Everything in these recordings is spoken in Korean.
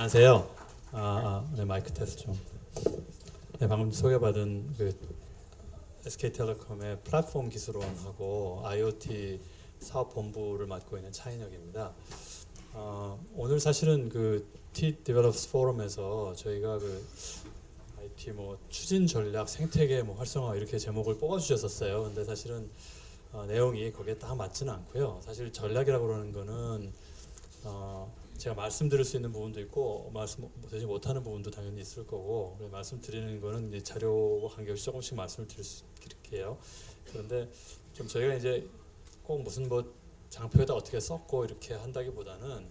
안녕하세요. 네, 마이크 테스트 좀. 네, 방금 소개받은 그 SK텔레콤의 플랫폼 기술원하고 IoT 사업본부를 맡고 있는 차인혁입니다. 오늘 사실은 그 T-Develops 포럼에서 저희가 그 IT 뭐 추진 전략, 생태계 뭐 활성화 이렇게 제목을 뽑아주셨었어요. 근데 사실은 내용이 거기에 딱 맞지는 않고요. 사실 전략이라고 그러는 거는 제가 말씀드릴 수 있는 부분도 있고 말씀드리지 못하는 부분도 당연히 있을 거고, 말씀드리는 거는 이제 자료와 관계없이 조금씩 말씀을 드릴게요. 그런데 좀 저희가 이제 꼭 무슨 뭐 장표에다 어떻게 썼고 이렇게 한다기보다는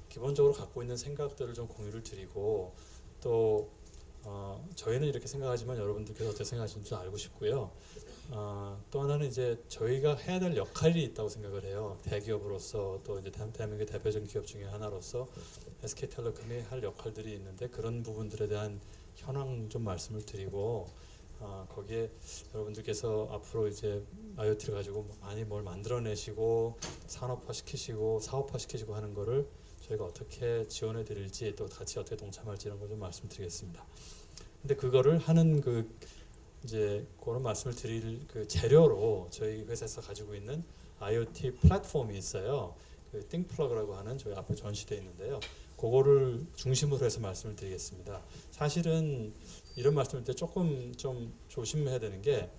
기본적으로 갖고 있는 생각들을 좀 공유를 드리고, 또 저희는 이렇게 생각하지만 여러분들께서 어떻게 생각하시는지 좀 알고 싶고요. 또 하나는 이제 저희가 해야 될 역할이 있다고 생각을 해요. 대기업으로서, 또 이제 대한민국의 대표적인 기업 중에 하나로서 SK텔레콤이 할 역할들이 있는데, 그런 부분들에 대한 현황 좀 말씀을 드리고, 거기에 여러분들께서 앞으로 이제 IoT를 가지고 많이 뭘 만들어내시고 산업화 시키시고 사업화 시키시고 하는 거를 저희가 어떻게 지원해 드릴지, 또 같이 어떻게 동참할지 이런 걸 좀 말씀드리겠습니다. 근데 그거를 하는 이제 그런 말씀을 드릴 그 재료로 저희 회사에서 가지고 있는 IoT 플랫폼이 있어요. 그 띵플러그라고 하는, 저희 앞에 전시되어 있는데요. 그거를 중심으로 해서 말씀을 드리겠습니다. 사실은 이런 말씀을 때 조금 좀 조심해야 되는 게,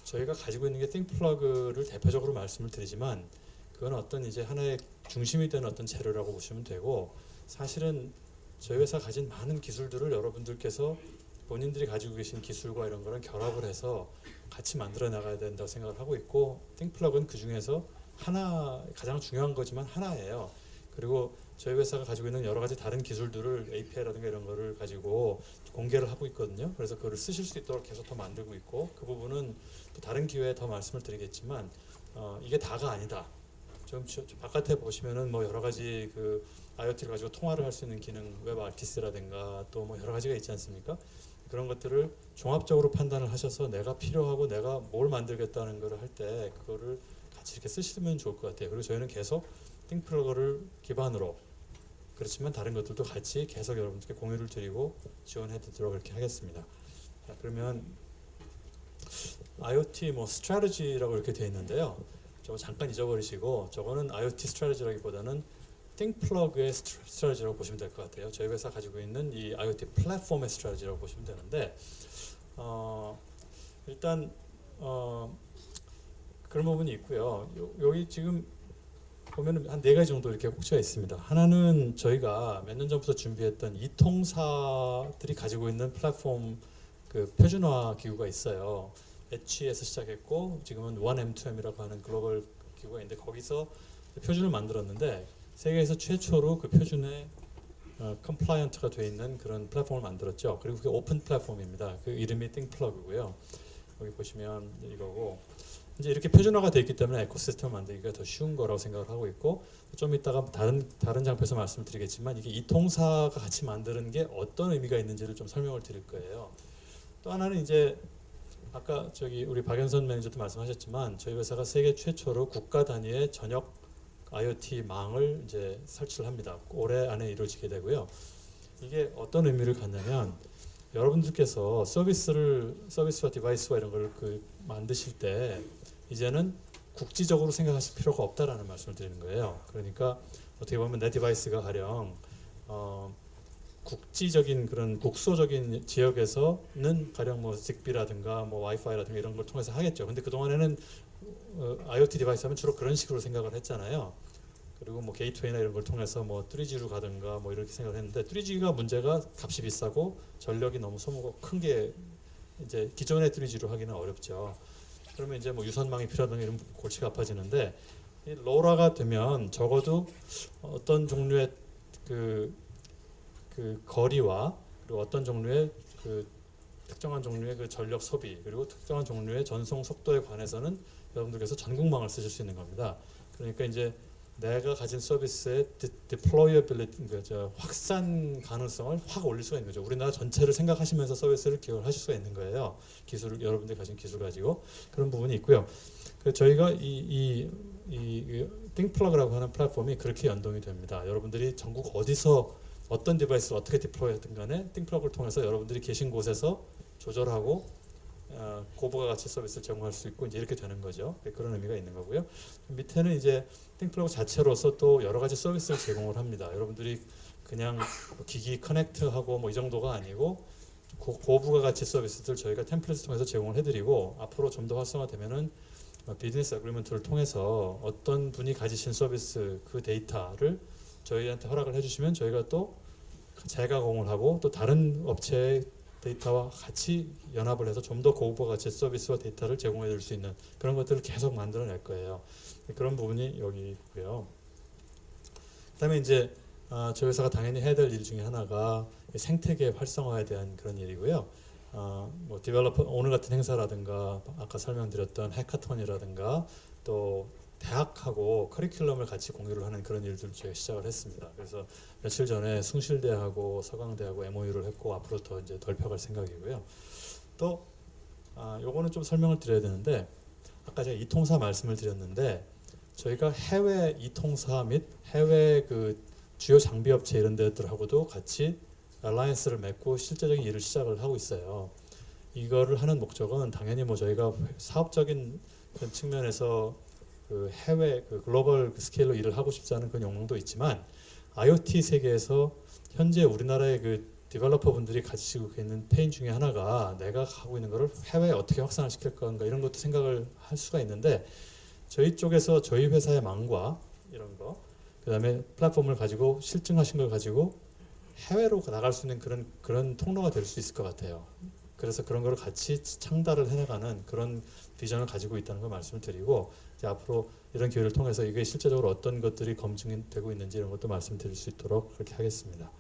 저희가 가지고 있는 게 띵플러그를 대표적으로 말씀을 드리지만 그건 어떤 이제 하나의 중심이 되는 어떤 재료라고 보시면 되고, 사실은 저희 회사 가진 많은 기술들을 여러분들께서 본인들이 가지고 계신 기술과 이런 거랑 결합을 해서 같이 만들어 나가야 된다고 생각을 하고 있고, 띵플러그는 그 중에서 하나, 가장 중요한 거지만 하나예요. 그리고 저희 회사가 가지고 있는 여러 가지 다른 기술들을 API라든가 이런 거를 가지고 공개를 하고 있거든요. 그래서 그거를 쓰실 수 있도록 계속 더 만들고 있고, 그 부분은 또 다른 기회에 더 말씀을 드리겠지만 이게 다가 아니다. 좀 바깥에 보시면은 뭐 여러 가지 그 IoT를 가지고 통화를 할 수 있는 기능, 웹 아티스트라든가 또 뭐 여러 가지가 있지 않습니까? 그런 것들을 종합적으로 판단을 하셔서 내가 필요하고 내가 뭘 만들겠다는 거를 할 때 그거를 같이 이렇게 쓰시면 좋을 것 같아요. 그리고 저희는 계속 띵플러그를 기반으로, 그렇지만 다른 것들도 같이 계속 여러분들께 공유를 드리고 지원해 드리도록 그렇게 하겠습니다. 자, 그러면 IoT 뭐 스트래티지라고 이렇게 되어 있는데요. 저거 잠깐 잊어버리시고, 저거는 IoT 스트래티지라기보다는 띵플러그의 스트래티지라고 보시면 될 것 같아요. 저희 회사 가지고 있는 이 IoT 플랫폼의 스트래티지라고 보시면 되는데, 일단 그런 부분이 있고요. 여기 지금 보면은 한 4가지 정도 이렇게 꼭지가 있습니다. 하나는 저희가 몇 년 전부터 준비했던 이통사들이 가지고 있는 플랫폼 그 표준화 기구가 있어요. 엣지에서 시작했고 지금은 1M2M이라고 하는 글로벌 기구가 있는데, 거기서 표준을 만들었는데 세계에서 최초로 그 표준에 컴플라이언트가 되어 있는 그런 플랫폼을 만들었죠. 그리고 그게 오픈 플랫폼입니다. 그 이름이 띵플러그고요. 여기 보시면 이거고, 이제 이렇게 표준화가 되어 있기 때문에 에코시스템을 만들기가 더 쉬운 거라고 생각을 하고 있고, 좀 이따가 다른 장표에서 말씀드리겠지만 이게 이통사가 같이 만드는 게 어떤 의미가 있는지를 좀 설명을 드릴 거예요. 또 하나는 이제 아까 저기 우리 박연선 매니저도 말씀하셨지만 저희 회사가 세계 최초로 국가 단위의 전역 IoT 망을 이제 설치를 합니다. 올해 안에 이루어지게 되고요. 이게 어떤 의미를 갖냐면, 여러분들께서 서비스와 디바이스와 이런 걸 만드실 때 이제는 국지적으로 생각하실 필요가 없다라는 말씀을 드리는 거예요. 그러니까 어떻게 보면 내 디바이스가 가령 국지적인 그런 국소적인 지역에서는 가령 뭐 직비라든가 뭐 와이파이라든가 이런 걸 통해서 하겠죠. 근데 그 동안에는 IoT 디바이스 하면 주로 그런 식으로 생각을 했잖아요. 그리고 뭐 게이트웨이나 이런 걸 통해서 뭐 3G로 가든가 뭐 이렇게 생각을 했는데, 3G가 문제가 값이 비싸고 전력이 너무 소모가 큰 게 이제 기존의 3G로 하기는 어렵죠. 그러면 이제 뭐 유선망이 필요하다는 이런 골치가 아파지는데, 이 로라가 되면 적어도 어떤 종류의 그 거리와, 그리고 어떤 종류의 특정한 종류의 그 전력 소비, 그리고 특정한 종류의 전송 속도에 관해서는 여러분들께서 전국망을 쓰실 수 있는 겁니다. 그러니까 이제 내가 가진 서비스의 deployability, 그러니까 확산 가능성을 확 올릴 수가 있는 거죠. 우리나라 전체를 생각하시면서 서비스를 기여를 하실 수가 있는 거예요. 여러분들이 가진 기술 가지고 그런 부분이 있고요. 그래서 저희가 이 띵플러그라고 하는 플랫폼이 그렇게 연동이 됩니다. 여러분들이 전국 어디서 어떤 디바이스를 어떻게 디플로이하든 간에 띵플러그를 통해서 여러분들이 계신 곳에서 조절하고 고부가 가치 서비스를 제공할 수 있고 이제 이렇게 되는 거죠. 그런 의미가 있는 거고요. 밑에는 이제 띵플러그 자체로서 또 여러 가지 서비스를 제공을 합니다. 여러분들이 그냥 기기 커넥트하고 뭐 이 정도가 아니고 고부가 가치 서비스들 저희가 템플릿을 통해서 제공을 해드리고 앞으로 좀 더 활성화되면은 비즈니스 어그리먼트를 통해서 어떤 분이 가지신 서비스 그 데이터를 저희한테 허락을 해주시면 저희가 또 재가공을 하고 또 다른 업체의 데이터와 같이 연합을 해서 좀 더 고부가 가치 서비스와 데이터를 제공해 줄 수 있는 그런 것들을 계속 만들어낼 거예요. 그런 부분이 여기 있고요. 그다음에 이제 저희 회사가 당연히 해야 될 일 중에 하나가 생태계 활성화에 대한 그런 일이고요. 뭐 디벨로퍼 오늘 같은 행사라든가 아까 설명드렸던 해카톤이라든가 또 대학하고 커리큘럼을 같이 공유를 하는 그런 일들을 저희가 시작을 했습니다. 그래서 며칠 전에 숭실대하고 서강대하고 MOU를 했고 앞으로 더 이제 더 펴갈 생각이고요. 또 요거는 좀 설명을 드려야 되는데 아까 제가 이통사 말씀을 드렸는데 저희가 해외 이통사 및 해외 그 주요 장비 업체 이런 데들하고도 같이 알라이언스를 맺고 실제적인 일을 시작을 하고 있어요. 이거를 하는 목적은 당연히 뭐 저희가 사업적인 그런 측면에서 그 해외 그 글로벌 스케일로 일을 하고 싶지 않은 그런 욕망도 있지만 IoT 세계에서 현재 우리나라의 그 디벨로퍼 분들이 가지고 있는 페인 중에 하나가 내가 하고 있는 거를 해외에 어떻게 확산을 시킬 건가 이런 것도 생각을 할 수가 있는데 저희 쪽에서 저희 회사의 망과 이런 거 그다음에 플랫폼을 가지고 실증하신 걸 가지고 해외로 나갈 수 있는 그런 통로가 될 수 있을 것 같아요. 그래서 그런 걸 같이 창달을 해나가는 그런 비전을 가지고 있다는 걸 말씀을 드리고 이제 앞으로 이런 기회를 통해서 이게 실제적으로 어떤 것들이 검증되고 있는지 이런 것도 말씀드릴 수 있도록 그렇게 하겠습니다.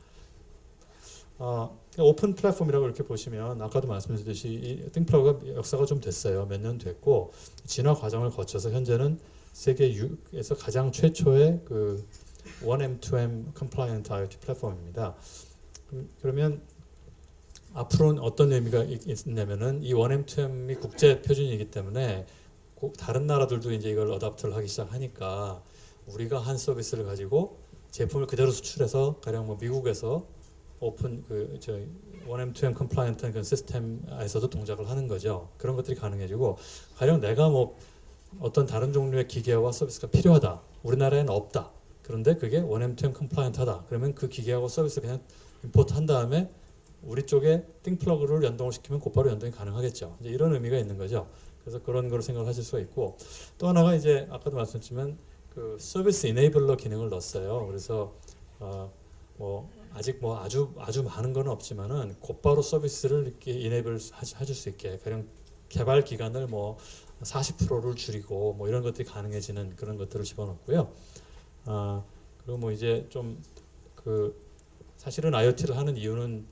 오픈 플랫폼이라고 이렇게 보시면 아까도 말씀드렸듯이 이 띵플러그가 역사가 좀 됐어요. 몇 년 됐고 진화 과정을 거쳐서 현재는 세계 6에서 가장 최초의 그 1M2M compliant IoT 플랫폼입니다. 그러면 앞으로는 어떤 의미가 있냐면은 이 1M2M이 국제 표준이기 때문에 꼭 다른 나라들도 이제 이걸 어답트를 하기 시작하니까 우리가 한 서비스를 가지고 제품을 그대로 수출해서 가령 뭐 미국에서 오픈 그 저 1M2M compliant한 그 시스템에서도 동작을 하는 거죠. 그런 것들이 가능해지고 가령 내가 뭐 어떤 다른 종류의 기계와 서비스가 필요하다. 우리나라에는 없다. 그런데 그게 1M2M compliant하다. 그러면 그 기계하고 서비스 그냥 임포트 한 다음에 우리 쪽에 띵플러그를 연동을 시키면 곧바로 연동이 가능하겠죠. 이제 이런 의미가 있는 거죠. 그래서 그런 걸 생각을 하실 수가 있고 또 하나가 이제 아까도 말씀드렸지만 그 서비스 이네이블러 기능을 넣었어요. 그래서 뭐 아직 뭐 아주 많은 건 없지만은 곧바로 서비스를 이렇게 이네이블 해줄 수 있게 가령 개발 기간을 뭐 40%를 줄이고 뭐 이런 것들이 가능해지는 그런 것들을 집어넣고요. 그리고 뭐 이제 좀 그 사실은 IoT를 하는 이유는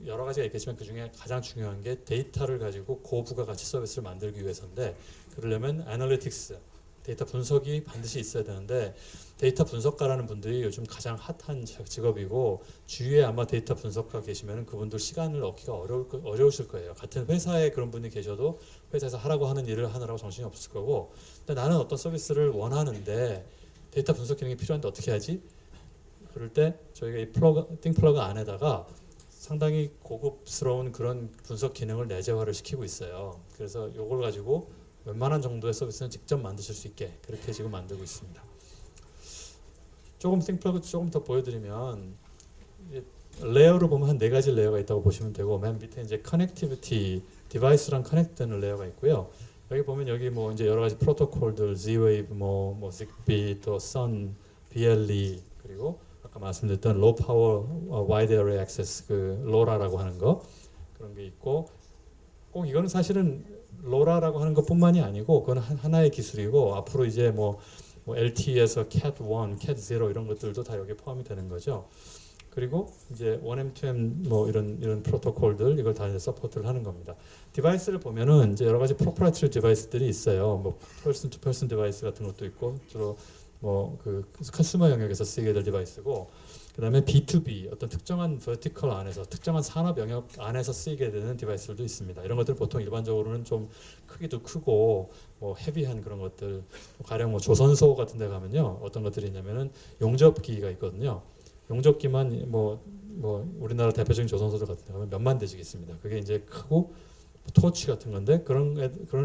여러 가지가 있겠지만 그 중에 가장 중요한 게 데이터를 가지고 고부가 가치 서비스를 만들기 위해서인데 그러려면 애널리틱스 데이터 분석이 반드시 있어야 되는데 데이터 분석가라는 분들이 요즘 가장 핫한 직업이고 주위에 아마 데이터 분석가 계시면 그분들 시간을 얻기가 어려우실 거예요. 같은 회사에 그런 분이 계셔도 회사에서 하라고 하는 일을 하느라고 정신이 없을 거고 근데 나는 어떤 서비스를 원하는데 데이터 분석 기능이 필요한데 어떻게 하지? 그럴 때 저희가 이 띵플러그 안에다가 상당히 고급스러운 그런 분석 기능을 내재화를 시키고 있어요. 그래서 이걸 가지고 웬만한 정도의 서비스는 직접 만드실 수 있게 그렇게 지금 만들고 있습니다. 조금 띵플러그 조금 더 보여드리면 레이어로 보면 한 4가지 레이어가 있다고 보시면 되고 맨 밑에 이제 커넥티비티 디바이스랑 커넥트되는 레이어가 있고요. 여기 보면 여기 뭐 이제 여러 가지 프로토콜들 Z-Wave 뭐 ZigBee 또 Sun, BLE 그리고 아까 말씀드렸던 Low Power Wide Array Access 그 LoRa라고 하는 거 그런 게 있고 꼭 이거는 사실은 LoRa라고 하는 것뿐만이 아니고 그건 하나의 기술이고 앞으로 이제 뭐 LTE에서 Cat1, Cat0 이런 것들도 다 여기에 포함이 되는 거죠. 그리고 이제 1M2M 뭐 이런 프로토콜들 이걸 다 이제 서포트를 하는 겁니다. 디바이스를 보면은 이제 여러 가지 프로프라이터리 디바이스들이 있어요. 뭐 퍼슨 투 퍼슨 디바이스 같은 것도 있고 주로 뭐 그 컨슈머 영역에서 쓰게 될 디바이스고 그다음에 B2B 어떤 특정한 버티컬 안에서 특정한 산업 영역 안에서 쓰이게 되는 디바이스들도 있습니다. 이런 것들 보통 일반적으로는 좀 크기도 크고 뭐 헤비한 그런 것들 가령 뭐 조선소 같은 데 가면요 어떤 것들이 있냐면은 용접 기기가 있거든요. 용접기만 뭐 우리나라 대표적인 조선소들 같은 데 가면 몇만 대씩 있습니다. 그게 이제 크고 토치 같은 건데 그런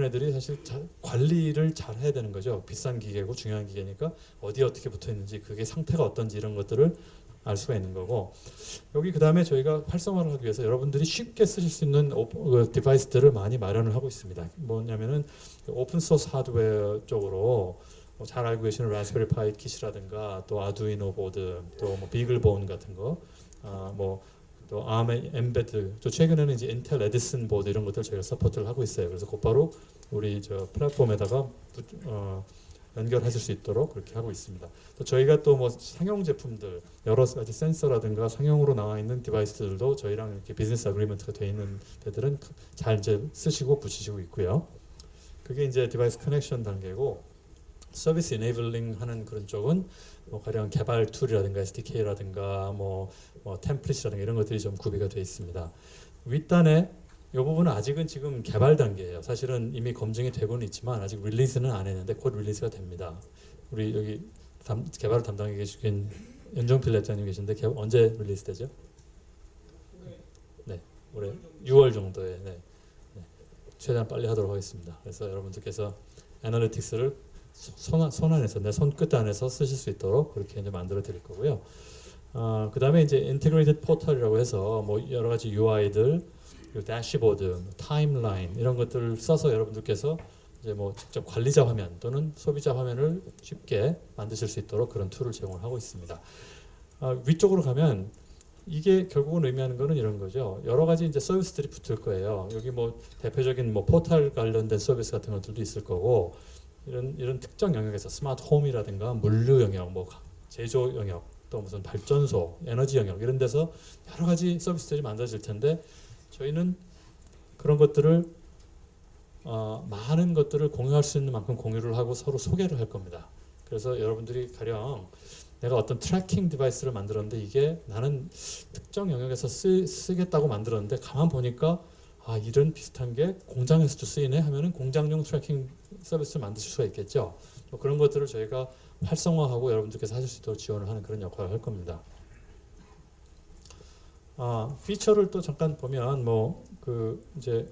애들이 사실 관리를 잘 해야 되는 거죠. 비싼 기계고 중요한 기계니까 어디에 어떻게 붙어 있는지 그게 상태가 어떤지 이런 것들을 알 수가 있는 거고, 여기 그 다음에 저희가 활성화를 하기 위해서 여러분들이 쉽게 쓰실 수 있는 디바이스들을 많이 마련을 하고 있습니다. 뭐냐면은 오픈 소스 하드웨어 쪽으로 뭐잘 알고 계시는 라스베리 파이 킷이라든가 또 아두이노 보드, 또 뭐 비글본 같은 거, 또 ARM 엠베드, 또 최근에는 이제 인텔 에디슨 보드 이런 것들 저희가 서포트를 하고 있어요. 그래서 곧바로 우리 저 플랫폼에다가 연결하실 수 있도록 그렇게 하고 있습니다. 또 저희가 또 뭐 상용 제품들 여러 가지 센서라든가 상용으로 나와 있는 디바이스들도 저희랑 이렇게 비즈니스 어그리먼트가 되어 있는 데들은 잘 이제 쓰시고 붙이시고 있고요. 그게 이제 디바이스 커넥션 단계고, 서비스 이네이블링 하는 그런 쪽은 뭐 가령 개발 툴이라든가 SDK라든가 뭐 템플릿이라든가 이런 것들이 좀 구비가 되어 있습니다. 윗단에 이 부분은 아직은 지금 개발 단계예요. 사실은 이미 검증이 되고는 있지만 아직 릴리즈는 안 했는데 곧 릴리즈가 됩니다. 우리 여기 개발을 담당해 계신 연정필 랩장님 계신데 언제 릴리즈 되죠? 네, 올해 6월 정도에 네. 최대한 빨리 하도록 하겠습니다. 그래서 여러분들께서 애널리틱스를 손 안에서 내 손끝 안에서 쓰실 수 있도록 그렇게 이제 만들어 드릴 거고요. 그 다음에 이제 인테그레이티드 포털이라고 해서 뭐 여러 가지 UI들, 대시보드, 타임라인 이런 것들을 써서 여러분들께서 이제 뭐 직접 관리자 화면 또는 소비자 화면을 쉽게 만드실 수 있도록 그런 툴을 제공하고 있습니다. 위쪽으로 가면 이게 결국은 의미하는 거는 이런 거죠. 여러 가지 이제 서비스들이 붙을 거예요. 여기 뭐 대표적인 뭐 포털 관련된 서비스 같은 것들도 있을 거고, 이런 특정 영역에서 스마트 홈이라든가 물류 영역, 뭐 제조 영역, 또 무슨 발전소, 에너지 영역 이런 데서 여러 가지 서비스들이 만들어질 텐데, 저희는 그런 것들을 많은 것들을 공유할 수 있는 만큼 공유를 하고 서로 소개를 할 겁니다. 그래서 여러분들이 가령 내가 어떤 트래킹 디바이스를 만들었는데 이게 나는 특정 영역에서 쓰겠다고 만들었는데 가만 보니까 이런 비슷한 게 공장에서도 쓰이네 하면은 공장용 트래킹 서비스를 만드실 수가 있겠죠. 그런 것들을 저희가 활성화하고 여러분들께서 하실 수 있도록 지원을 하는 그런 역할을 할 겁니다. 피처를 또 잠깐 보면 이제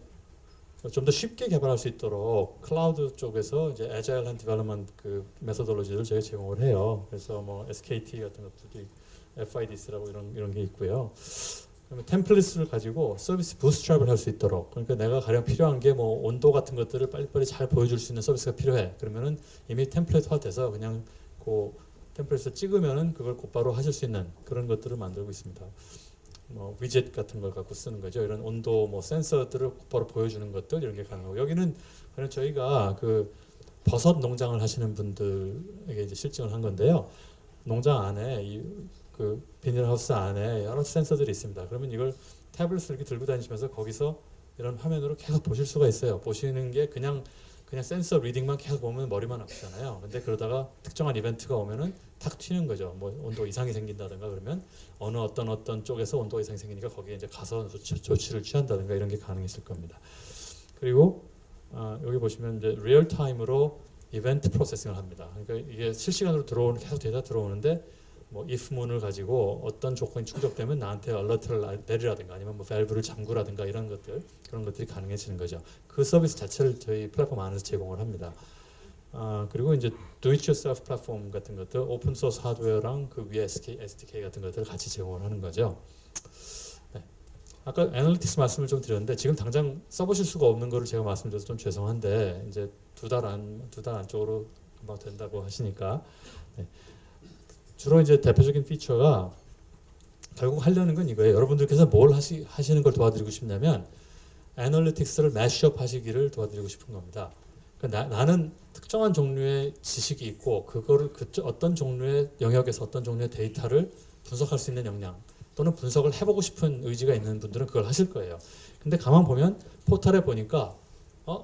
좀 더 쉽게 개발할 수 있도록 클라우드 쪽에서 이제 애자일한 디벨롭먼트 그 메소돌로지를 저희가 제공을 해요. 그래서 뭐 SKT 같은 것들이 FIDS라고 이런 게 있고요. 그러면 템플릿을 가지고 서비스 부스트랩을 할 수 있도록, 그러니까 내가 가령 필요한 게 뭐 온도 같은 것들을 빨리빨리 잘 보여줄 수 있는 서비스가 필요해. 그러면은 이미 템플릿화 돼서 그냥 그 템플릿을 찍으면은 그걸 곧바로 하실 수 있는 그런 것들을 만들고 있습니다. 뭐 위젯 같은 걸 갖고 쓰는 거죠. 이런 온도 뭐 센서들을 곧바로 보여주는 것들 이런 게 가능하고, 여기는 그냥 저희가 그 버섯 농장을 하시는 분들에게 이제 실증을 한 건데요. 농장 안에 그 비닐하우스 안에 여러 센서들이 있습니다. 그러면 이걸 태블릿을 이렇게 들고 다니시면서 거기서 이런 화면으로 계속 보실 수가 있어요. 보시는 게 그냥 센서 리딩만 계속 보면 머리만 아프잖아요. 근데 그러다가 특정한 이벤트가 오면은 탁 튀는 거죠. 뭐 온도 이상이 생긴다든가 그러면 어떤 쪽에서 온도 이상이 생기니까 거기에 이제 가서 조치를 취한다든가 이런 게 가능해질 겁니다. 그리고 여기 보시면 이제 리얼 타임으로 이벤트 프로세싱을 합니다. 그러니까 이게 실시간으로 계속 데이터 들어오는데 뭐 if문을 가지고 어떤 조건이 충족되면 나한테 얼러트를 내리라든가 아니면 뭐 밸브를 잠그라든가 이런 것들, 그런 것들이 가능해지는 거죠. 그 서비스 자체를 저희 플랫폼 안에서 제공을 합니다. 그리고 이제 do it yourself 플랫폼 같은 것들, 오픈 소스 하드웨어랑 그 위에 SDK 같은 것들을 같이 제공을 하는 거죠. 네. 아까 애널리틱스 말씀을 좀 드렸는데 지금 당장 써보실 수가 없는 거를 제가 말씀드려서 좀 죄송한데, 이제 두 달 안쪽으로 금방 된다고 하시니까. 네. 주로 이제 대표적인 피처가 결국 하려는 건 이거예요. 여러분들께서 뭘 하시는 걸 도와드리고 싶냐면 애널리틱스를 매시업 하시기를 도와드리고 싶은 겁니다. 그러니까 나는 특정한 종류의 지식이 있고 그거를 어떤 종류의 영역에서 어떤 종류의 데이터를 분석할 수 있는 역량 또는 분석을 해보고 싶은 의지가 있는 분들은 그걸 하실 거예요. 근데 가만 보면 포털에 보니까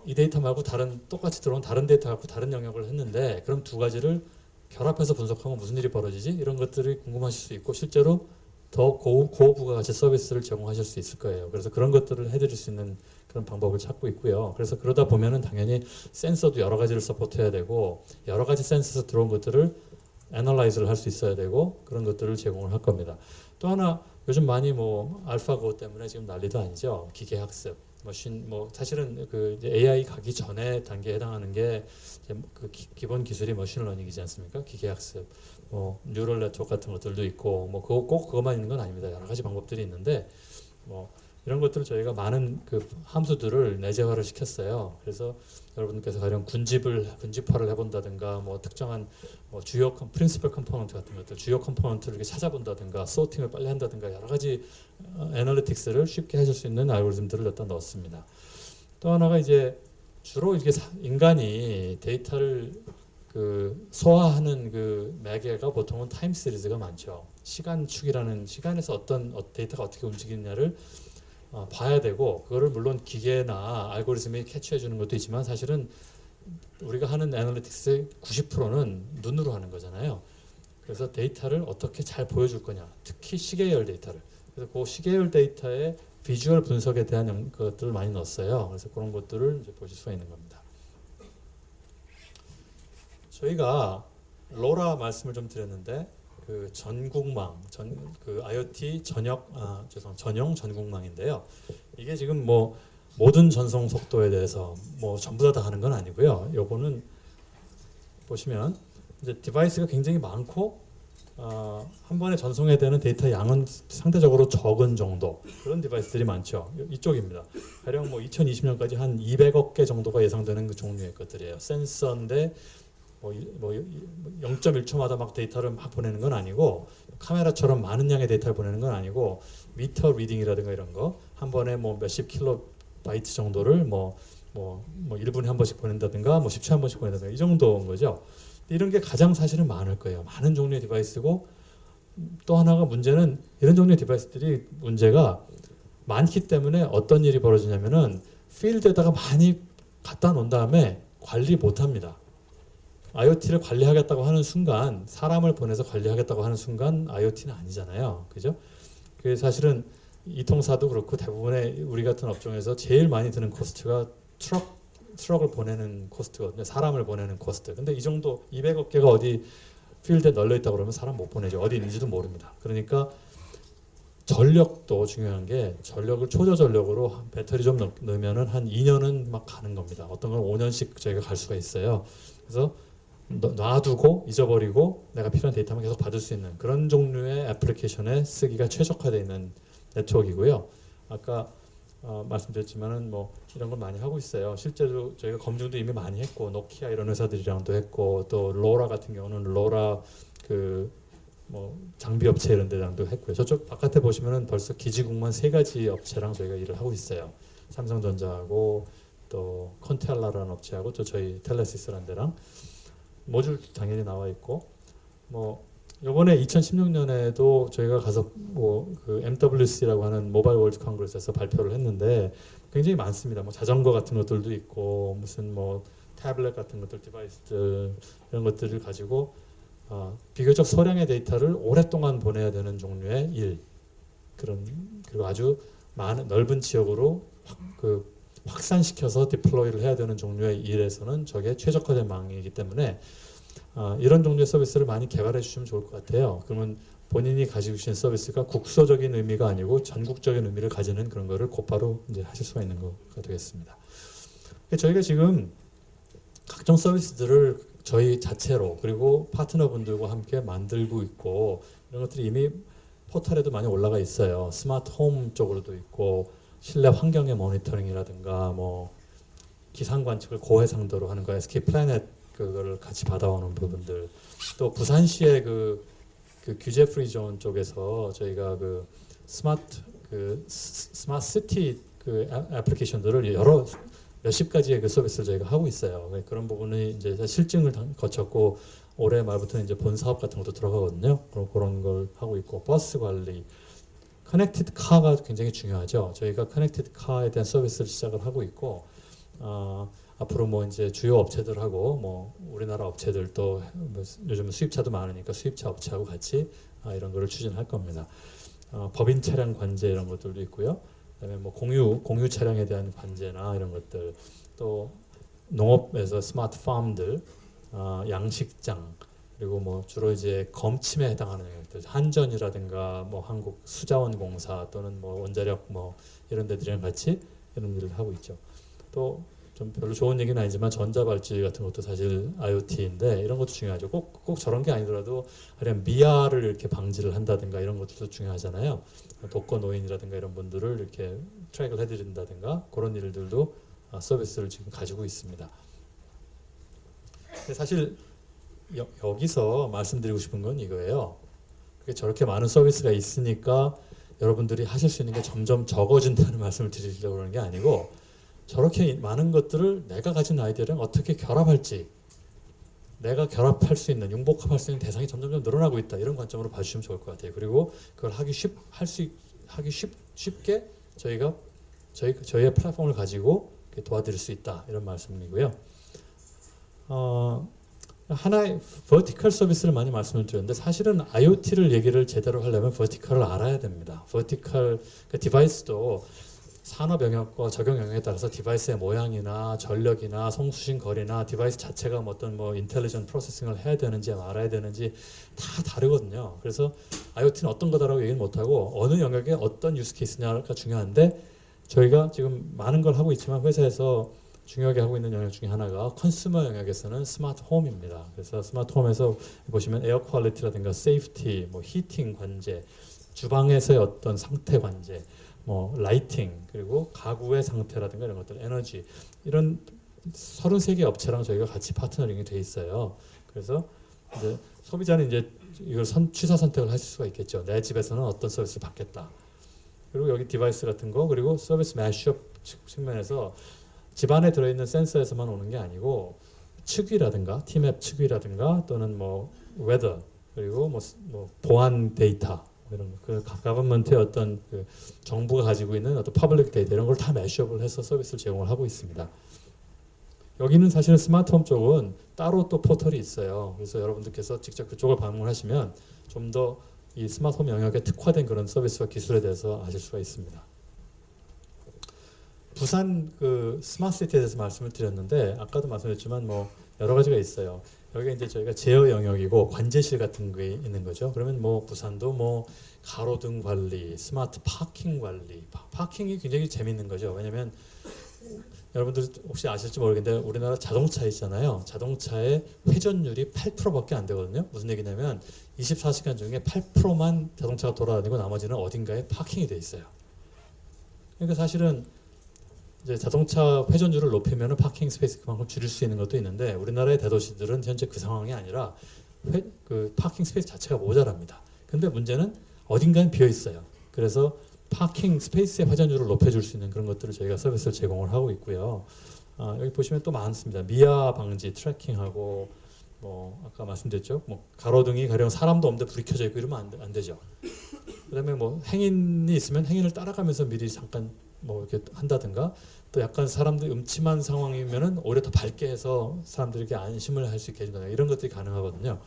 이 데이터 말고 똑같이 들어온 다른 데이터 갖고 다른 영역을 했는데 그럼 두 가지를 결합해서 분석하면 무슨 일이 벌어지지? 이런 것들이 궁금하실 수 있고 실제로 더 고부가가치 서비스를 제공하실 수 있을 거예요. 그래서 그런 것들을 해드릴 수 있는 그런 방법을 찾고 있고요. 그래서 그러다 보면은 당연히 센서도 여러 가지를 서포트해야 되고 여러 가지 센서에서 들어온 것들을 애널라이즈를 할 수 있어야 되고 그런 것들을 제공을 할 겁니다. 또 하나 요즘 많이 뭐 알파고 때문에 지금 난리도 아니죠. 기계학습, 뭐 사실은 그 이제 AI 가기 전에 단계에 해당하는 게 그 기본 기술이 머신러닝이지 않습니까? 기계학습, 뭐 뉴럴 네트워크 같은 것들도 있고 뭐 그거 꼭 그것만 있는 건 아닙니다. 여러 가지 방법들이 있는데 뭐 이런 것들을 저희가 많은 그 함수들을 내재화를 시켰어요. 그래서 여러분께서 가령 군집화를 해본다든가 뭐 특정한 뭐 주요 프린시플 컴포넌트 같은 것들, 주요 컴포넌트를 이렇게 찾아본다든가 소팅을 빨리 한다든가 여러 가지 애널리틱스를 쉽게 하실 수 있는 알고리즘들을 갖다 넣었습니다. 또 하나가 이제 주로 이게 인간이 데이터를 그 소화하는 그 매개가 보통은 타임 시리즈가 많죠. 시간축이라는 시간에서 어떤 데이터가 어떻게 움직이느냐를 봐야 되고 그거를 물론 기계나 알고리즘이 캐치해 주는 것도 있지만 사실은 우리가 하는 애널리틱스의 90%는 눈으로 하는 거잖아요. 그래서 데이터를 어떻게 잘 보여줄 거냐, 특히 시계열 데이터를. 그래서 그 시계열 데이터의 비주얼 분석에 대한 것들을 많이 넣었어요. 그래서 그런 것들을 이제 보실 수가 있는 겁니다. 저희가 로라 말씀을 좀 드렸는데 그 전국망, 그 IoT 전용 전국망인데요. 이게 지금 뭐 모든 전송 속도에 대해서 뭐 전부 다 하는 건 아니고요. 요거는 보시면 이제 디바이스가 굉장히 많고 한 번에 전송해야 되는 데이터 양은 상대적으로 적은 정도 그런 디바이스들이 많죠. 이쪽입니다. 가령 뭐 2020년까지 한 200억 개 정도가 예상되는 그 종류의 것들이에요. 센서인데 뭐 0.1초마다 막 데이터를 막 보내는 건 아니고 카메라처럼 많은 양의 데이터를 보내는 건 아니고 미터 리딩이라든가 이런 거 한 번에 뭐 몇십 킬로바이트 정도를 뭐 1분에 한 번씩 보낸다든가 뭐 10초에 한 번씩 보낸다든가 이 정도인 거죠. 이런 게 가장 사실은 많을 거예요. 많은 종류의 디바이스고 또 하나가 문제는 이런 종류의 디바이스들이 문제가 많기 때문에 어떤 일이 벌어지냐면은 필드에다가 많이 갖다 놓은 다음에 관리 못 합니다. IoT를 관리하겠다고 하는 순간 사람을 보내서 관리하겠다고 하는 순간 IoT는 아니잖아요. 그죠? 그 사실은 이통사도 그렇고 대부분의 우리 같은 업종에서 제일 많이 드는 코스트가 트럭을 보내는 코스트거든요. 사람을 보내는 코스트. 근데 이 정도 200억 개가 어디 필드에 널려 있다고 그러면 사람 못 보내죠. 어디 있는지도 모릅니다. 그러니까 전력도 중요한 게 전력을 초저 전력으로 배터리 좀 넣으면은 한 2년은 막 가는 겁니다. 어떤 건 5년씩 저희가 갈 수가 있어요. 그래서 놔두고 잊어버리고 내가 필요한 데이터만 계속 받을 수 있는 그런 종류의 애플리케이션에 쓰기가 최적화되어 있는 네트워크이고요. 아까 말씀드렸지만은 뭐 이런 걸 많이 하고 있어요. 실제로 저희가 검증도 이미 많이 했고 노키아 이런 회사들이랑도 했고 또 로라 같은 경우는 로라 그 뭐 장비 업체 이런 데랑도 했고요. 저쪽 바깥에 보시면은 벌써 기지국만 3가지 업체랑 저희가 일을 하고 있어요. 삼성전자하고 또 컨텔라라는 업체하고 또 저희 텔레시스라는 데랑 모듈 당연히 나와 있고 뭐 요번에 2016년에도 저희가 가서 뭐 그 MWC라고 하는 모바일 월드 컨그레스에서 발표를 했는데 굉장히 많습니다. 뭐 자전거 같은 것들도 있고 무슨 뭐 태블릿 같은 것들 디바이스들 이런 것들을 가지고 비교적 소량의 데이터를 오랫동안 보내야 되는 종류의 일 그리고 아주 많은 넓은 지역으로 확산시켜서 디플로이를 해야 되는 종류의 일에서는 저게 최적화된 망이기 때문에 이런 종류의 서비스를 많이 개발해 주시면 좋을 것 같아요. 그러면 본인이 가지고 계신 서비스가 국소적인 의미가 아니고 전국적인 의미를 가지는 그런 거를 곧바로 이제 하실 수가 있는 거가 되겠습니다. 저희가 지금 각종 서비스들을 저희 자체로 그리고 파트너분들과 함께 만들고 있고 이런 것들이 이미 포털에도 많이 올라가 있어요. 스마트 홈 쪽으로도 있고 실내 환경의 모니터링이라든가 뭐 기상 관측을 고해상도로 하는 거 SK 플래닛 그거를 같이 받아오는 부분들 또 부산시의 그 규제 프리존 쪽에서 저희가 그 스마트 시티 그 애플리케이션들을 여러 몇십 가지의 그 서비스를 저희가 하고 있어요. 그런 부분이 이제 실증을 거쳤고 올해 말부터는 이제 본 사업 같은 것도 들어가거든요. 그런 걸 하고 있고 버스 관리, 커넥티드 카가 굉장히 중요하죠. 저희가 커넥티드 카에 대한 서비스를 시작을 하고 있고 앞으로 뭐 이제 주요 업체들하고 뭐 우리나라 업체들도 요즘 수입차도 많으니까 수입차 업체하고 같이 이런 거를 추진할 겁니다. 법인 차량 관제 이런 것들도 있고요. 그다음에 뭐 공유 차량에 대한 관제나 이런 것들 또 농업에서 스마트 팜들 양식장 그리고 뭐 주로 이제 검침에 해당하는 영역들, 한전이라든가 뭐 한국 수자원공사 또는 뭐 원자력 뭐 이런 데들이랑 같이 이런 일을 하고 있죠. 또 좀 별로 좋은 얘기는 아니지만 전자발찌 같은 것도 사실 IoT인데 이런 것도 중요하죠. 꼭 저런 게 아니더라도 그냥 미아를 이렇게 방지를 한다든가 이런 것들도 중요하잖아요. 독거 노인이라든가 이런 분들을 이렇게 트랙을 해드린다든가 그런 일들도 서비스를 지금 가지고 있습니다. 사실 여기서 말씀드리고 싶은 건 이거예요. 저렇게 많은 서비스가 있으니까 여러분들이 하실 수 있는 게 점점 적어진다는 말씀을 드리려고 그러는 게 아니고 저렇게 많은 것들을 내가 가진 아이디어랑 어떻게 결합할지, 내가 결합할 수 있는, 융복합할 수 있는 대상이 점점 늘어나고 있다, 이런 관점으로 봐주시면 좋을 것 같아요. 그리고 그걸 쉽게 저희의 플랫폼을 가지고 도와드릴 수 있다, 이런 말씀이고요. 하나의 버티컬 서비스를 많이 말씀을 드렸는데 사실은 IoT를 얘기를 제대로 하려면 버티컬을 알아야 됩니다. 버티컬 디바이스도 산업 영역과 적용 영역에 따라서 디바이스의 모양이나 전력이나 송수신 거리나 디바이스 자체가 어떤 뭐 인텔리전트 프로세싱을 해야 되는지 알아야 되는지 다 다르거든요. 그래서 IoT는 어떤 거다라고 얘기는 못하고 어느 영역에 어떤 유스 케이스냐가 중요한데 저희가 지금 많은 걸 하고 있지만 회사에서 중요하게 하고 있는 영역 중에 하나가 컨슈머 영역에서는 스마트 홈입니다. 그래서 스마트 홈에서 보시면 에어 퀄리티라든가 세이프티, 뭐 히팅 관제, 주방에서의 어떤 상태 관제, 뭐 라이팅, 그리고 가구의 상태라든가 이런 것들, 에너지, 이런 33개 업체랑 저희가 같이 파트너링이 돼 있어요. 그래서 이제 소비자는 이제 이걸 취사 선택을 하실 수가 있겠죠. 내 집에서는 어떤 서비스를 받겠다. 그리고 여기 디바이스 같은 거, 그리고 서비스 매시업 측면에서 집안에 들어있는 센서에서만 오는 게 아니고 측위라든가 T맵 측위라든가 또는 뭐 웨더, 그리고 뭐 보안 데이터, 이런 그 가버먼트의 어떤 그 정부가 가지고 있는 어떤 퍼블릭 데이터 이런 걸 다 매시업을 해서 서비스를 제공을 하고 있습니다. 여기는 사실은 스마트홈 쪽은 따로 또 포털이 있어요. 그래서 여러분들께서 직접 그쪽을 방문하시면 좀 더 이 스마트홈 영역에 특화된 그런 서비스와 기술에 대해서 아실 수가 있습니다. 부산 그 스마트시티에 대해서 말씀을 드렸는데 아까도 말씀드렸지만 뭐 여러 가지가 있어요. 여기가 이제 저희가 제어 영역이고 관제실 같은 게 있는 거죠. 그러면 뭐 부산도 뭐 가로등 관리, 스마트 파킹 관리, 파킹이 굉장히 재밌는 거죠. 왜냐하면 여러분들 혹시 아실지 모르겠는데 우리나라 자동차 있잖아요. 자동차의 회전율이 8%밖에 안 되거든요. 무슨 얘기냐면 24시간 중에 8%만 자동차가 돌아다니고 나머지는 어딘가에 파킹이 돼 있어요. 그러니까 사실은 이제 자동차 회전율을 높이면 파킹 스페이스 그만큼 줄일 수 있는 것도 있는데 우리나라의 대도시들은 현재 그 상황이 아니라 그 파킹 스페이스 자체가 모자랍니다. 근데 문제는 어딘가에 비어 있어요. 그래서 파킹 스페이스의 회전율을 높여줄 수 있는 그런 것들을 저희가 서비스를 제공을 하고 있고요. 여기 보시면 또 많습니다. 미아 방지 트래킹하고 뭐 아까 말씀드렸죠. 뭐 가로등이 가령 사람도 없는데 불이 켜져 있고 이러면 안 되죠. 그다음에 뭐 행인이 있으면 행인을 따라가면서 미리 잠깐 뭐 이렇게 한다든가 또 약간 사람들이 음침한 상황이면은 오히려 더 밝게 해서 사람들에게 안심을 할 수 있게 해준다, 이런 것들이 가능하거든요.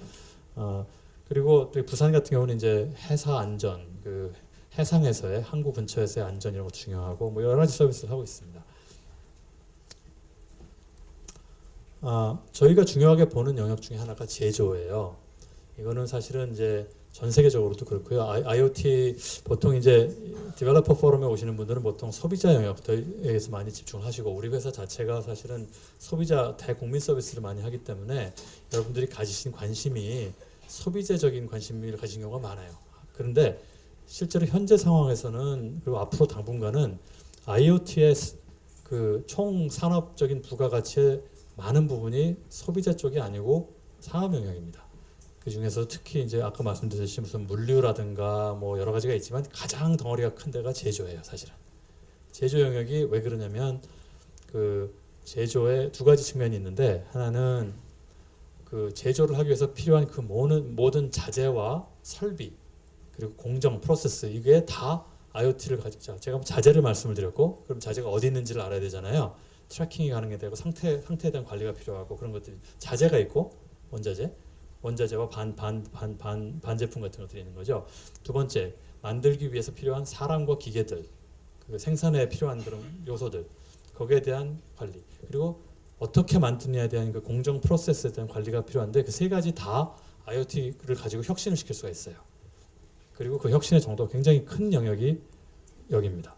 그리고 또 부산 같은 경우는 이제 해사 안전, 그 해상에서의 항구 근처에서의 안전 이런 것도 중요하고 뭐 여러 가지 서비스를 하고 있습니다. 저희가 중요하게 보는 영역 중에 하나가 제조예요. 이거는 사실은 이제 전 세계적으로도 그렇고요. IoT 보통 이제 디벨로퍼 포럼에 오시는 분들은 보통 소비자 영역에서 많이 집중하시고 우리 회사 자체가 사실은 소비자 대국민 서비스를 많이 하기 때문에 여러분들이 가지신 관심이 소비자적인 관심을 가진 경우가 많아요. 그런데 실제로 현재 상황에서는 그리고 앞으로 당분간은 IoT의 그 총 산업적인 부가가치의 많은 부분이 소비자 쪽이 아니고 산업 영역입니다. 그 중에서 특히 이제 아까 말씀드렸듯이 무슨 물류라든가 뭐 여러 가지가 있지만 가장 덩어리가 큰 데가 제조예요, 사실은. 제조 영역이 왜 그러냐면 그 제조에 두 가지 측면이 있는데 하나는 그 제조를 하기 위해서 필요한 그 모든 자재와 설비 그리고 공정 프로세스 이게 다 IoT를 가지고 제가 자재를 말씀을 드렸고 그럼 자재가 어디 있는지를 알아야 되잖아요. 트래킹이 가능해야 되고 상태에 대한 관리가 필요하고 그런 것들이 자재가 있고 원자재와 반제품 같은 것들이 있는 거죠. 두 번째, 만들기 위해서 필요한 사람과 기계들, 그 생산에 필요한 그런 요소들, 거기에 대한 관리, 그리고 어떻게 만드느냐에 대한 그 공정 프로세스에 대한 관리가 필요한데 그 세 가지 다 IoT를 가지고 혁신을 시킬 수가 있어요. 그리고 그 혁신의 정도가 굉장히 큰 영역이 여기입니다.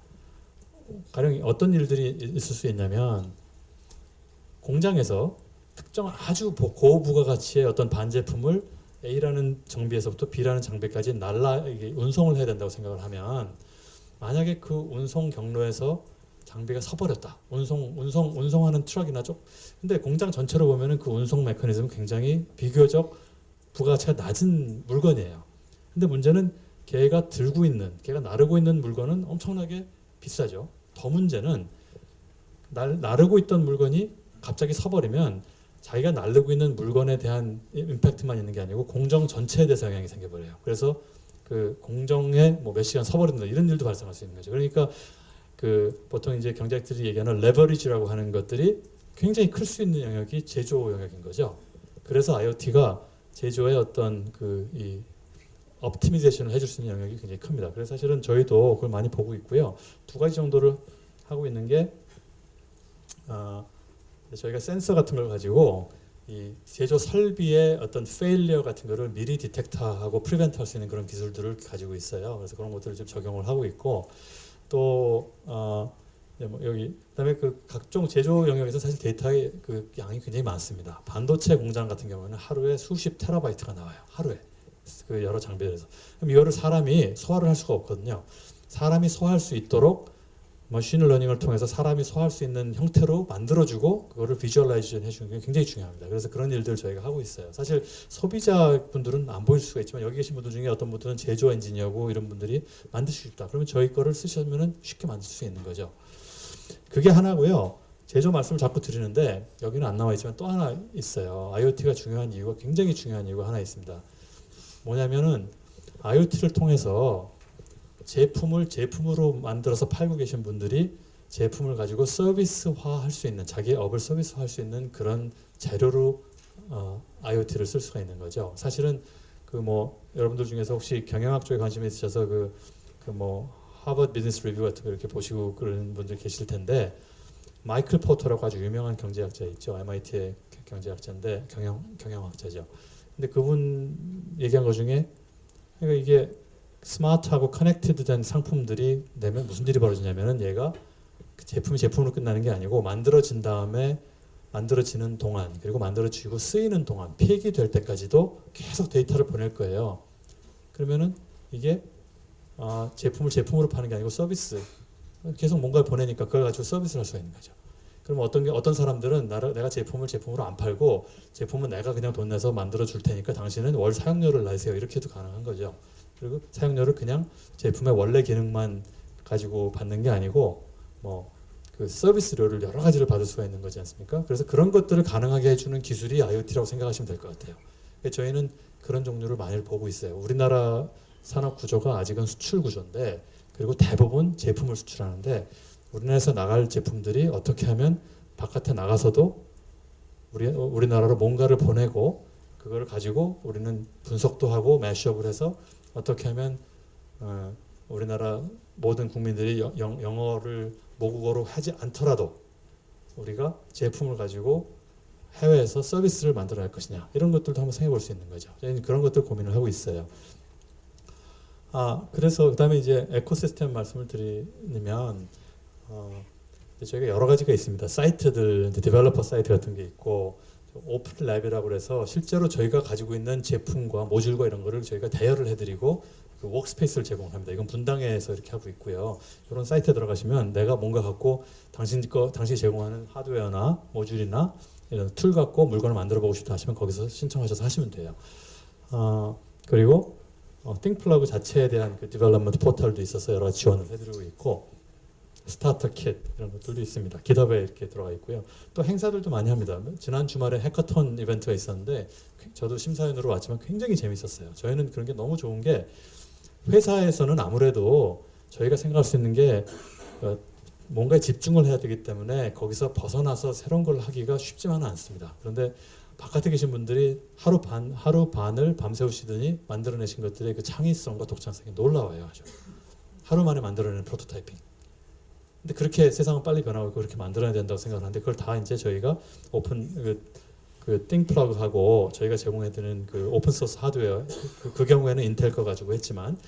가령 어떤 일들이 있을 수 있냐면 공장에서 특정 아주 고부가가치의 어떤 반제품을 A라는 장비에서부터 B라는 장비까지 이게 운송을 해야 된다고 생각을 하면 만약에 그 운송 경로에서 장비가 서버렸다. 운송하는 트럭이나 근데 공장 전체로 보면은 그 운송 메커니즘은 굉장히 비교적 부가가치가 낮은 물건이에요. 근데 문제는 걔가 나르고 있는 물건은 엄청나게 비싸죠. 더 문제는 나르고 있던 물건이 갑자기 서버리면 자기가 나르고 있는 물건에 대한 임팩트만 있는 게 아니고 공정 전체에 대해서 영향이 생겨버려요. 그래서 그 공정에 뭐 몇 시간 서버린다 이런 일도 발생할 수 있는 거죠. 그러니까 그 보통 이제 경제학들이 얘기하는 레버리지라고 하는 것들이 굉장히 클 수 있는 영역이 제조 영역인 거죠. 그래서 IoT가 제조의 어떤 이 옵티미제이션을 해줄 수 있는 영역이 굉장히 큽니다. 그래서 사실은 저희도 그걸 많이 보고 있고요. 두 가지 정도를 하고 있는 게 저희가 센서 같은 걸 가지고 이 제조 설비의 어떤 페일리어 같은 거를 미리 디텍터하고 프리벤트할 수 있는 그런 기술들을 가지고 있어요. 그래서 그런 것들을 좀 적용을 하고 있고 또 여기 그다음에 그 각종 제조 영역에서 사실 데이터의 그 양이 굉장히 많습니다. 반도체 공장 같은 경우는 하루에 수십 테라바이트가 나와요. 하루에 그 여러 장비들에서. 그럼 이거를 사람이 소화를 할 수가 없거든요. 사람이 소화할 수 있도록 머신러닝을 통해서 사람이 소화할 수 있는 형태로 만들어주고 그거를 비주얼라이제이션 해주는 게 굉장히 중요합니다. 그래서 그런 일들을 저희가 하고 있어요. 사실 소비자분들은 안 보일 수가 있지만 여기 계신 분들 중에 어떤 분들은 제조 엔지니어고 이런 분들이 만드시고 싶다. 그러면 저희 거를 쓰시면 쉽게 만들 수 있는 거죠. 그게 하나고요. 제조 말씀을 자꾸 드리는데 여기는 안 나와 있지만 또 하나 있어요. IoT가 중요한 이유가 굉장히 중요한 이유가 하나 있습니다. 뭐냐면은 IoT를 통해서 제품을 제품으로 만들어서 팔고 계신 분들이 제품을 가지고 서비스화할 수 있는 자기의 업을 서비스화할 수 있는 그런 재료로 IoT를 쓸 수가 있는 거죠. 사실은 그 뭐 여러분들 중에서 혹시 경영학 쪽에 관심이 있으셔서 그 뭐 하버드 비즈니스 리뷰 같은 거 이렇게 보시고 그런 분들 계실 텐데 마이클 포터라고 아주 유명한 경제학자 있죠. MIT의 경제학자인데 경영학자죠. 근데 그분 얘기한 것 중에 그러니까 이게 스마트하고 커넥티드된 상품들이 되면 무슨 일이 벌어지냐면은 얘가 그 제품이 제품으로 끝나는 게 아니고 만들어진 다음에 만들어지는 동안 그리고 만들어지고 쓰이는 동안 폐기될 때까지도 계속 데이터를 보낼 거예요. 그러면은 이게 제품을 제품으로 파는 게 아니고 서비스 계속 뭔가를 보내니까 그걸 가지고 서비스를 할 수가 있는 거죠. 그럼 어떤 사람들은 내가 제품을 제품으로 안 팔고 제품은 내가 그냥 돈 내서 만들어 줄 테니까 당신은 월 사용료를 내세요. 이렇게 해도 가능한 거죠. 그리고 사용료를 그냥 제품의 원래 기능만 가지고 받는 게 아니고 뭐 그 서비스료를 여러 가지를 받을 수가 있는 거지 않습니까? 그래서 그런 것들을 가능하게 해주는 기술이 IoT라고 생각하시면 될 것 같아요. 저희는 그런 종류를 많이 보고 있어요. 우리나라 산업 구조가 아직은 수출 구조인데 그리고 대부분 제품을 수출하는데 우리나라에서 나갈 제품들이 어떻게 하면 바깥에 나가서도 우리나라로 뭔가를 보내고 그거를 가지고 우리는 분석도 하고 매시업을 해서 어떻게 하면 우리나라 모든 국민들이 영어를 모국어로 하지 않더라도 우리가 제품을 가지고 해외에서 서비스를 만들어 낼 것이냐 이런 것들도 한번 생각해 볼 수 있는 거죠. 저희는 그런 것들 고민을 하고 있어요. 그래서 그다음에 이제 에코시스템 말씀을 드리면 저희가 여러 가지가 있습니다. 사이트들, 디벨로퍼 사이트 같은 게 있고 오픈 랩이라고 그래서 실제로 저희가 가지고 있는 제품과 모듈과 이런 거를 저희가 대여를 해드리고 그 워크스페이스를 제공합니다. 이건 분당에서 이렇게 하고 있고요. 이런 사이트에 들어가시면 내가 뭔가 갖고 당신이 제공하는 하드웨어나 모듈이나 이런 툴 갖고 물건을 만들어 보고 싶다 하시면 거기서 신청하셔서 하시면 돼요. 그리고 띵플러그 자체에 대한 그 디벨롭먼트 포털도 있어서 여러 가지 지원을 해드리고 있고 스타터 킷 이런 것들도 있습니다. 깃허브에 이렇게 들어가 있고요. 또 행사들도 많이 합니다. 지난 주말에 해커톤 이벤트가 있었는데 저도 심사위원으로 왔지만 굉장히 재밌었어요. 저희는 그런 게 너무 좋은 게 회사에서는 아무래도 저희가 생각할 수 있는 게 뭔가에 집중을 해야 되기 때문에 거기서 벗어나서 새로운 걸 하기가 쉽지만은 않습니다. 그런데 바깥에 계신 분들이 하루 반을 밤새우시더니 만들어내신 것들의 그 창의성과 독창성이 놀라워요. 아주. 하루 만에 만들어내는 프로토타이핑. 근데 그렇게 세상은 빨리 변하고 있고 그렇게 만들어야 된다고 생각하는데 그걸 다 이제 저희가 오픈 그 띵플러그하고 저희가 제공해드리는 그 오픈 소스 하드웨어 그 경우에는 인텔 거 가지고 했지만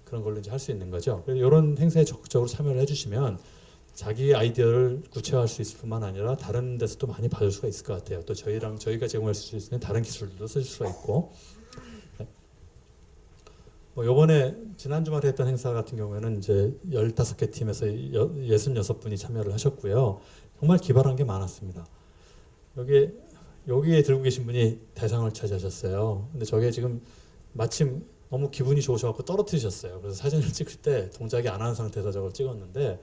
그런 걸로 이제 할 수 있는 거죠. 그래서 이런 행사에 적극적으로 참여를 해주시면 자기 아이디어를 구체화할 수 있을 뿐만 아니라 다른 데서도 많이 받을 수가 있을 것 같아요. 또 저희가 제공할 수 있는 다른 기술들도 쓸 수가 있고. 뭐 요번에 지난 주말에 했던 행사 같은 경우에는 이제 15개 팀에서 66분이 참여를 하셨고요. 정말 기발한 게 많았습니다. 여기에 들고 계신 분이 대상을 차지하셨어요. 근데 저게 지금 마침 너무 기분이 좋으셔갖고 떨어뜨리셨어요. 그래서 사진을 찍을 때 동작이 안 하는 상태에서 저걸 찍었는데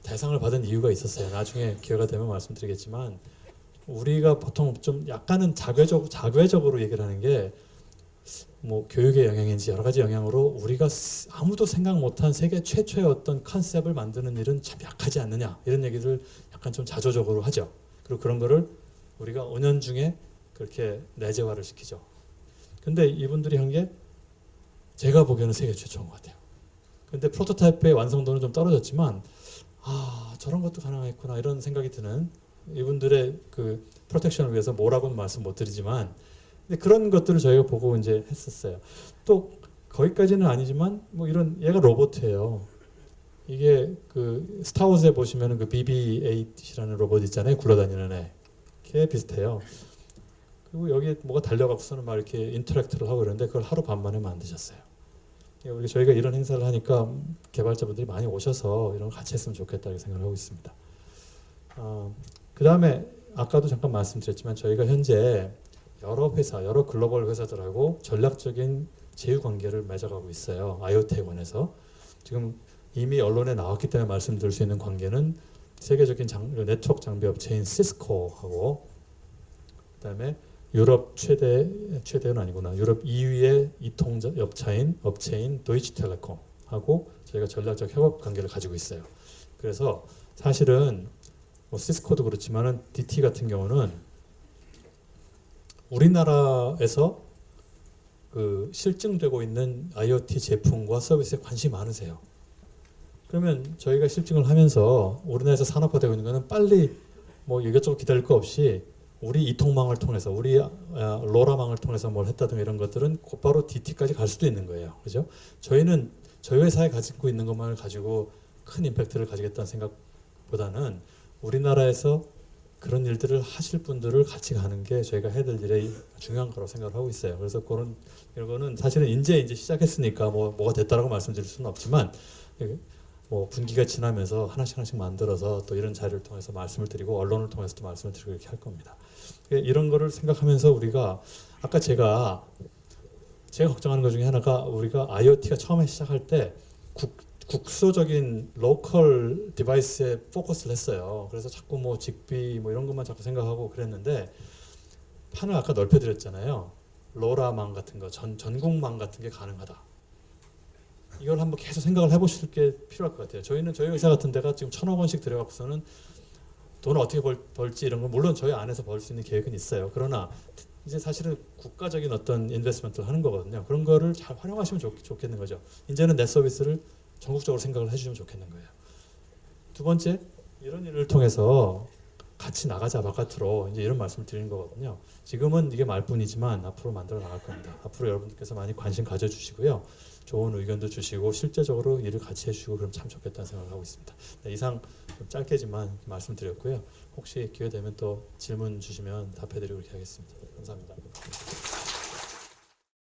대상을 받은 이유가 있었어요. 나중에 기회가 되면 말씀드리겠지만 우리가 보통 좀 약간은 자괴적으로 얘기를 하는 게 뭐 교육의 영향인지 여러 가지 영향으로 우리가 아무도 생각 못한 세계 최초의 어떤 컨셉을 만드는 일은 참 약하지 않느냐 이런 얘기를 약간 좀 자조적으로 하죠. 그리고 그런 거를 우리가 5년 중에 그렇게 내재화를 시키죠. 근데 이분들이 한 게 제가 보기에는 세계 최초인 것 같아요. 근데 프로토타입의 완성도는 좀 떨어졌지만 저런 것도 가능했구나 이런 생각이 드는 이분들의 그 프로텍션을 위해서 뭐라고는 말씀 못 드리지만 근데 그런 것들을 저희가 보고 이제 했었어요. 또 거기까지는 아니지만 뭐 이런 얘가 로봇이에요. 이게 그 스타워즈에 보시면은 그 BB-8이라는 로봇 있잖아요. 굴러다니는 애. 걔 비슷해요. 그리고 여기에 뭐가 달려갖고서는 막 이렇게 인터랙트를 하고 이러는데 그걸 하루 반 만에 만드셨어요. 우리 저희가 이런 행사를 하니까 개발자분들이 많이 오셔서 이런 거 같이 했으면 좋겠다 이렇게 생각을 하고 있습니다. 그 다음에 아까도 잠깐 말씀드렸지만 저희가 현재 여러 회사, 여러 글로벌 회사들하고 전략적인 제휴 관계를 맺어가고 있어요. IoT에 관해서. 지금 이미 언론에 나왔기 때문에 말씀드릴 수 있는 관계는 세계적인 네트워크 장비 업체인 시스코하고 그다음에 유럽 최대는 아니구나. 유럽 2위의 이통 업체인 도이치텔레콤하고 저희가 전략적 협업 관계를 가지고 있어요. 그래서 사실은 뭐 시스코도 그렇지만은 DT 같은 경우는 우리나라에서 그 실증되고 있는 IoT 제품과 서비스에 관심이 많으세요. 그러면 저희가 실증을 하면서 우리나라에서 산업화되고 있는 거는 빨리 뭐 이것저것 기다릴 거 없이 우리 이통망을 통해서 우리 로라망을 통해서 뭘 했다든가 이런 것들은 곧바로 DT까지 갈 수도 있는 거예요. 그죠? 저희는 저희 회사에 가지고 있는 것만을 가지고 큰 임팩트를 가지겠다는 생각보다는 우리나라에서 그런 일들을 하실 분들을 같이 가는 게 저희가 해야 될 일의 중요한 거라고 생각을 하고 있어요. 그래서 이런 거는 사실은 이제 시작했으니까 뭐가 됐다라고 말씀드릴 수는 없지만 뭐 분기가 지나면서 하나씩 만들어서 또 이런 자료를 통해서 말씀을 드리고 언론을 통해서도 말씀을 드리고 이렇게 할 겁니다. 이런 거를 생각하면서 우리가 아까 제가 걱정하는 것 중에 하나가 우리가 IoT가 처음에 시작할 때 국소적인 로컬 디바이스에 포커스를 했어요. 그래서 자꾸 뭐 직비 뭐 이런 것만 자꾸 생각하고 그랬는데 판을 아까 넓혀드렸잖아요. 로라망 같은 거, 전국망 같은 게 가능하다. 이걸 한번 계속 생각을 해보실 게 필요할 것 같아요. 저희 회사 같은 데가 지금 1,000억 원씩 들여갖고서는 돈을 어떻게 벌지 이런 건 물론 저희 안에서 벌 수 있는 계획은 있어요. 그러나 이제 사실은 국가적인 어떤 인베스트먼트를 하는 거거든요. 그런 거를 잘 활용하시면 좋겠는 거죠. 이제는 내 서비스를 전국적으로 생각을 해주시면 좋겠는 거예요. 두 번째, 이런 일을 통해서 같이 나가자 바깥으로 이제 이런 말씀을 드리는 거거든요. 지금은 이게 말뿐이지만 앞으로 만들어 나갈 겁니다. 앞으로 여러분들께서 많이 관심 가져주시고요. 좋은 의견도 주시고 실제적으로 일을 같이 해주시고 그럼 참 좋겠다는 생각을 하고 있습니다. 네, 이상 좀 짧게지만 말씀드렸고요. 혹시 기회 되면 또 질문 주시면 답해드리고 이렇게 하겠습니다. 감사합니다.